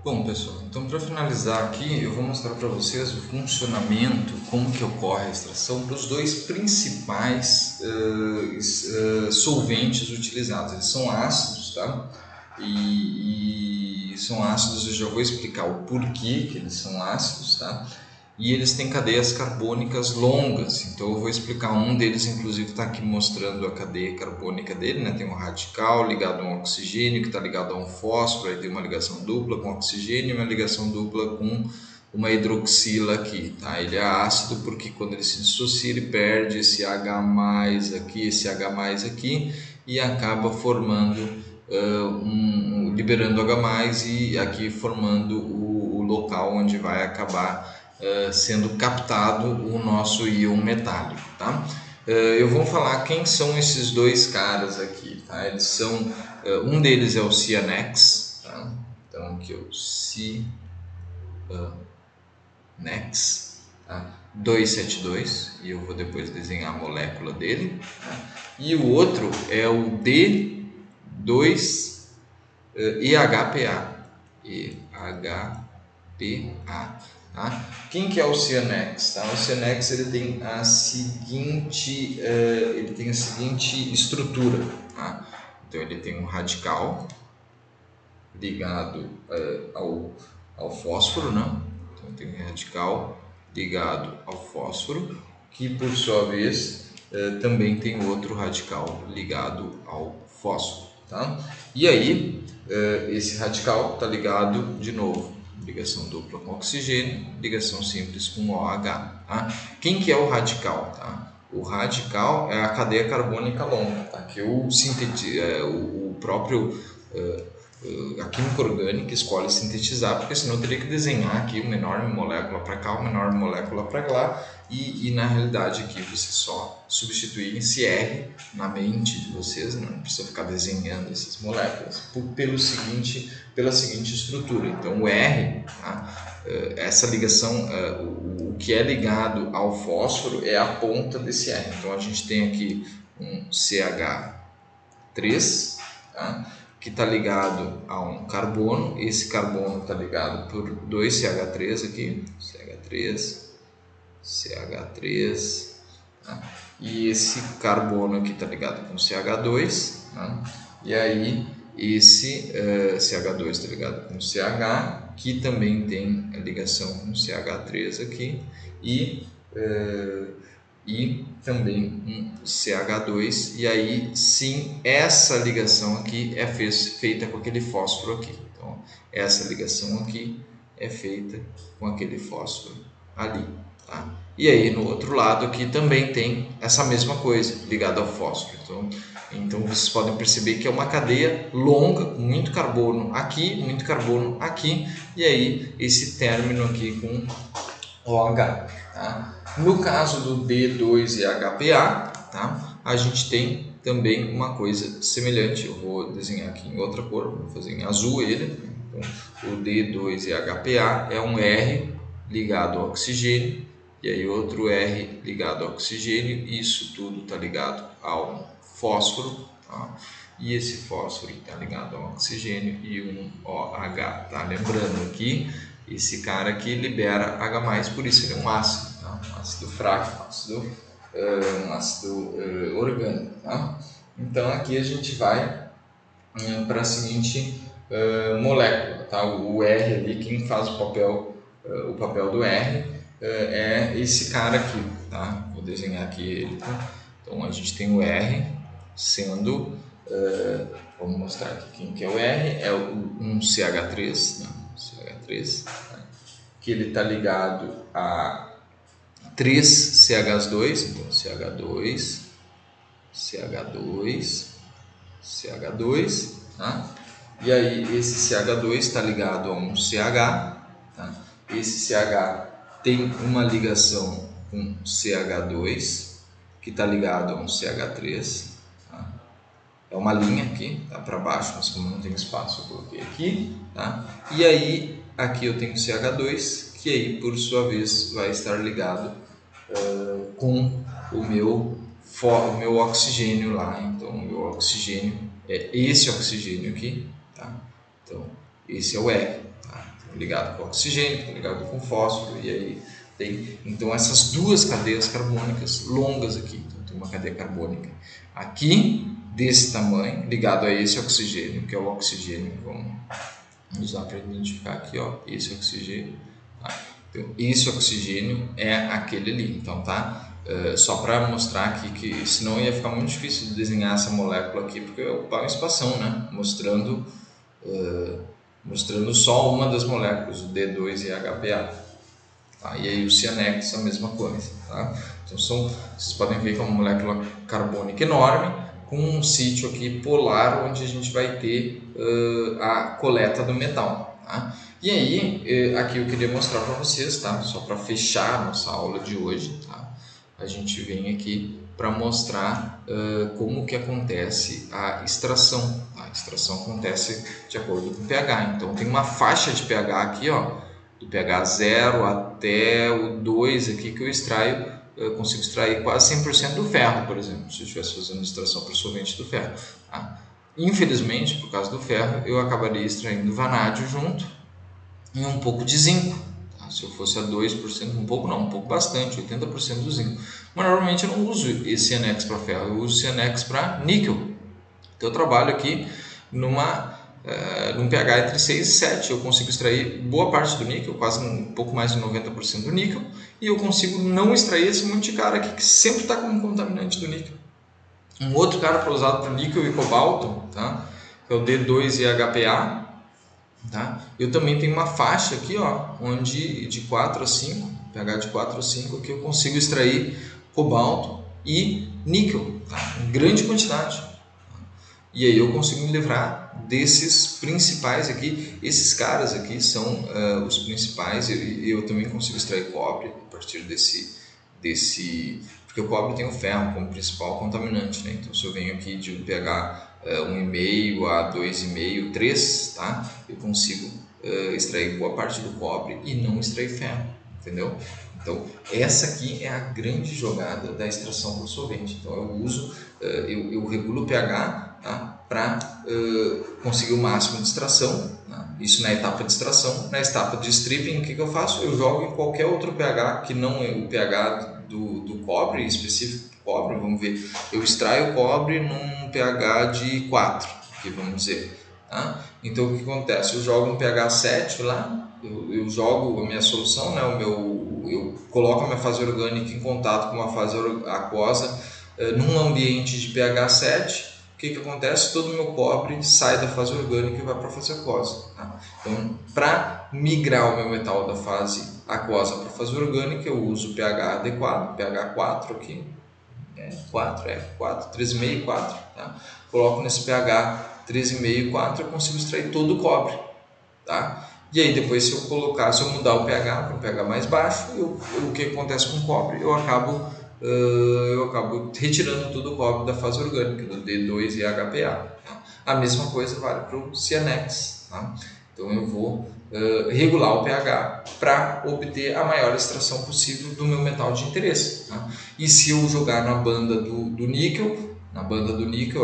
Bom, pessoal, então para finalizar aqui, eu vou mostrar para vocês o funcionamento, como que ocorre a extração dos dois principais solventes utilizados. Eles são ácidos, tá? E são ácidos, eu já vou explicar o porquê que eles são ácidos, tá? E eles têm cadeias carbônicas longas, então eu vou explicar um deles, inclusive está aqui mostrando a cadeia carbônica dele, né? Tem um radical ligado a um oxigênio que está ligado a um fósforo, aí tem uma ligação dupla com oxigênio e uma ligação dupla com uma hidroxila aqui, tá? Ele é ácido porque quando ele se dissocia ele perde esse H+ aqui, esse H+ aqui e acaba formando liberando H+ e aqui formando o local onde vai acabar sendo captado o nosso íon metálico, tá? Eu vou falar quem são esses dois caras aqui, tá? Eles são, um deles é o Cianex, tá? Então aqui é o Cianex, tá? 272, e eu vou depois desenhar a molécula dele, tá? E o outro é o D2-IHPA, IHPA. Tá? Quem que é o Cianex? Tá? O Cianex ele tem a seguinte estrutura. Tá? Então ele tem um radical ligado ao fósforo, né? Então tem um radical ligado ao fósforo, que por sua vez também tem outro radical ligado ao fósforo. Tá? E aí esse radical está ligado de novo, ligação dupla com oxigênio, ligação simples com OH. Tá? Quem que é o radical? Tá? O radical é a cadeia carbônica longa, tá? Que o próprio a química orgânica escolhe sintetizar, porque senão eu teria que desenhar aqui uma enorme molécula para cá, uma enorme molécula para lá, e na realidade aqui você só substituir esse R na mente de vocês, não precisa ficar desenhando essas moléculas, pela seguinte estrutura. Então o R, tá? Essa ligação, o que é ligado ao fósforo é a ponta desse R. Então a gente tem aqui um CH3, tá? Que está ligado a um carbono, esse carbono está ligado por dois CH3 aqui, CH3, tá? E esse carbono aqui está ligado com CH2, tá? E aí esse CH2 está ligado com CH, que também tem a ligação com CH3 aqui, e também um CH2, e aí sim essa ligação aqui é feita com aquele fósforo aqui. Então essa ligação aqui é feita com aquele fósforo ali, tá? E aí no outro lado aqui também tem essa mesma coisa ligada ao fósforo. Então vocês podem perceber que é uma cadeia longa, com muito carbono aqui, e aí esse término aqui com OH. Tá? No caso do D2-IHPA, tá? A gente tem também uma coisa semelhante. Eu vou desenhar aqui em outra cor, vou fazer em azul ele. Então, o D2-IHPA é um R ligado ao oxigênio, e aí outro R ligado ao oxigênio. Isso tudo está ligado ao fósforo, tá? E esse fósforo está ligado ao oxigênio e um OH. Tá? Lembrando aqui, esse cara aqui libera H+, por isso ele é um ácido, tá? Um ácido fraco, um ácido orgânico. Tá? Então aqui a gente vai para a seguinte molécula. Tá? O R ali, quem faz o papel do R é esse cara aqui. Tá? Vou desenhar aqui ele. Tá? Então a gente tem o R sendo, vamos mostrar aqui quem que é o R, é um CH3, né? CH3, tá? Que ele está ligado a 3 CH2, então CH2, CH2, CH2, tá? E aí esse CH2 está ligado a um CH, tá? Esse CH tem uma ligação com CH2, que está ligado a um CH3, tá? É uma linha aqui, tá para baixo, mas como não tem espaço eu coloquei aqui, tá? E aí aqui eu tenho CH2, que aí por sua vez vai estar ligado com o meu oxigênio lá. Então o meu oxigênio é esse oxigênio aqui, tá? Então esse é o Hélio, tá? Ligado com oxigênio, ligado com fósforo, e aí tem então essas duas cadeias carbônicas longas aqui. Então tem uma cadeia carbônica aqui desse tamanho, ligado a esse oxigênio, que é o oxigênio, vamos usar para identificar aqui, ó, esse oxigênio, tá? Então esse oxigênio é aquele ali, então tá? Só para mostrar aqui que senão ia ficar muito difícil de desenhar essa molécula aqui, porque eu ocupar uma espação, né? Mostrando só uma das moléculas, o D2-HPA. Tá? E aí o cianex a mesma coisa. Tá? Então vocês podem ver que é uma molécula carbônica enorme, com um sítio aqui polar onde a gente vai ter a coleta do metal. Tá? E aí, aqui eu queria mostrar para vocês, tá? Só para fechar a nossa aula de hoje, tá? A gente vem aqui para mostrar como que acontece a extração. A extração acontece de acordo com o pH. Então tem uma faixa de pH aqui, ó, do pH 0 até o 2 aqui que eu consigo extrair quase 100% do ferro, por exemplo, se eu estivesse fazendo extração por solvente do ferro. Tá? Infelizmente, por causa do ferro, eu acabaria extraindo vanádio junto e um pouco de zinco. Tá? Se eu fosse a 2%, um pouco não, um pouco bastante, 80% do zinco. Mas normalmente eu não uso esse cianex para ferro, eu uso cianex para níquel. Então eu trabalho aqui num pH entre 6 e 7, eu consigo extrair boa parte do níquel, quase um pouco mais de 90% do níquel, e eu consigo não extrair esse monte de cara aqui que sempre está como contaminante do níquel. Um outro cara para usar para níquel e cobalto, tá? Que é o D2-HPA. Tá? Eu também tenho uma faixa aqui, ó, onde de 4 a 5, pH de 4 a 5, que eu consigo extrair cobalto e níquel, tá? Em grande quantidade. E aí eu consigo me livrar desses principais aqui. Esses caras aqui são os principais. Eu também consigo extrair cobre a partir desse porque o cobre tem o ferro como principal contaminante, né? Então se eu venho aqui de um pH 1,5 a 2,5, 3, tá? Eu consigo extrair boa parte do cobre e não extrair ferro, entendeu? Então essa aqui é a grande jogada da extração por solvente. Então eu uso, eu regulo o pH, tá? Para conseguir o máximo de extração, tá? Isso na etapa de extração. Na etapa de stripping, o que eu faço? Eu jogo em qualquer outro pH que não é o pH do cobre, específico do cobre. Vamos ver, eu extraio o cobre num pH de 4, aqui vamos dizer, tá? Então o que acontece? Eu jogo um pH 7 lá, eu jogo a minha solução, né? Eu coloco a minha fase orgânica em contato com uma fase aquosa num ambiente de pH 7. O que acontece? Todo o meu cobre sai da fase orgânica e vai para a fase aquosa. Tá? Então, para migrar o meu metal da fase aquosa para a fase orgânica, eu uso o pH adequado, pH 4 aqui, 4, 3,5, 4. Tá? Coloco nesse pH 3,5, 4, eu consigo extrair todo o cobre. Tá? E aí depois se eu mudar o pH para um pH mais baixo, o que acontece com o cobre? Eu acabo retirando todo o cobre da fase orgânica, do D2-HPA. Tá? A mesma coisa vale para o cianex. Tá? Então eu vou regular o pH para obter a maior extração possível do meu metal de interesse. Tá? E se eu jogar na banda do níquel,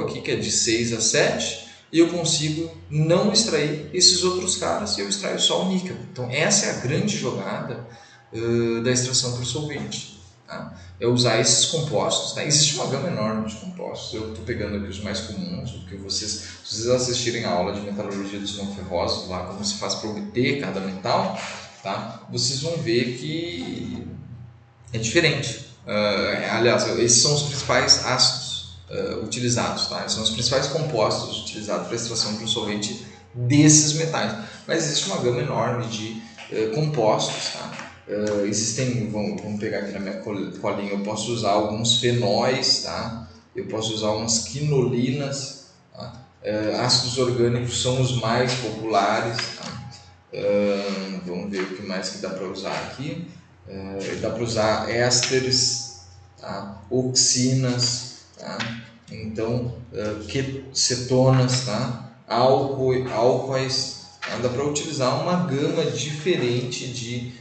aqui que é de 6 a 7, eu consigo não extrair esses outros caras e eu extraio só o níquel. Então essa é a grande jogada da extração por solvente. Tá? É usar esses compostos. Tá? Existe uma gama enorme de compostos. Eu estou pegando aqui os mais comuns, porque se vocês assistirem a aula de metalurgia dos não ferrosos, lá como se faz para obter cada metal, tá? Vocês vão ver que é diferente. Aliás, esses são os principais ácidos utilizados, tá? Esses são os principais compostos utilizados para extração de um solvente desses metais. Mas existe uma gama enorme de compostos, tá? Vamos pegar aqui na minha colinha, eu posso usar alguns fenóis, tá? Eu posso usar umas quinolinas, tá? Ácidos orgânicos são os mais populares, tá? Vamos ver o que mais que dá para usar aqui. Dá para usar ésteres, tá? Oxinas, tá? Então cetonas, tá? Álcoois, tá? Dá para utilizar uma gama diferente de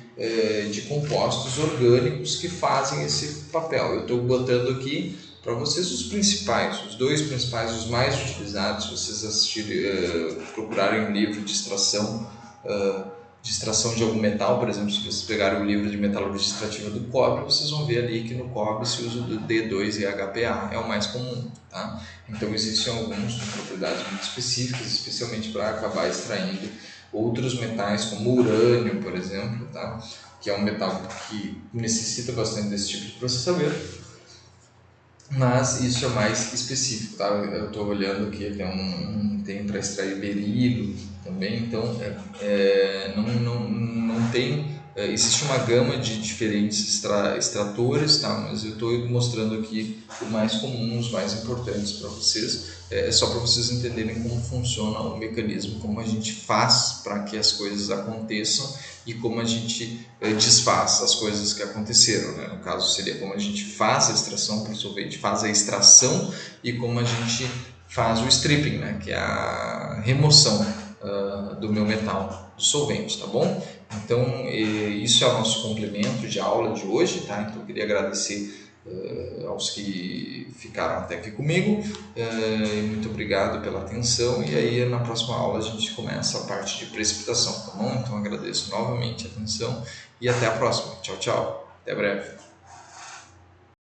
compostos orgânicos que fazem esse papel. Eu estou botando aqui para vocês os principais, os dois principais, os mais utilizados, se vocês assistirem, procurarem um livro de extração de algum metal, por exemplo, se vocês pegarem o livro de metalurgia extrativa do cobre, vocês vão ver ali que no cobre se usa o D2 e HPA, é o mais comum, tá? Então existem alguns com propriedades muito específicas, especialmente para acabar extraindo outros metais, como o urânio, por exemplo, tá? Que é um metal que necessita bastante desse tipo de processamento, mas isso é mais específico, tá? Eu estou olhando aqui, tem para extrair berilo também, então não tem, existe uma gama de diferentes extratores, tá? Mas eu estou mostrando aqui os mais comuns, os mais importantes para vocês, só para vocês entenderem como funciona o mecanismo, como a gente faz para que as coisas aconteçam e como a gente desfaz as coisas que aconteceram, né? No caso seria como a gente faz a extração para o solvente, faz a extração e como a gente faz o stripping, né? Que é a remoção do meu metal do solvente, tá bom? Então isso é o nosso complemento de aula de hoje, tá? Então eu queria agradecer aos que ficaram até aqui comigo, muito obrigado pela atenção, e aí na próxima aula a gente começa a parte de precipitação, tá bom? Então agradeço novamente a atenção e até a próxima. Tchau, tchau. Até breve.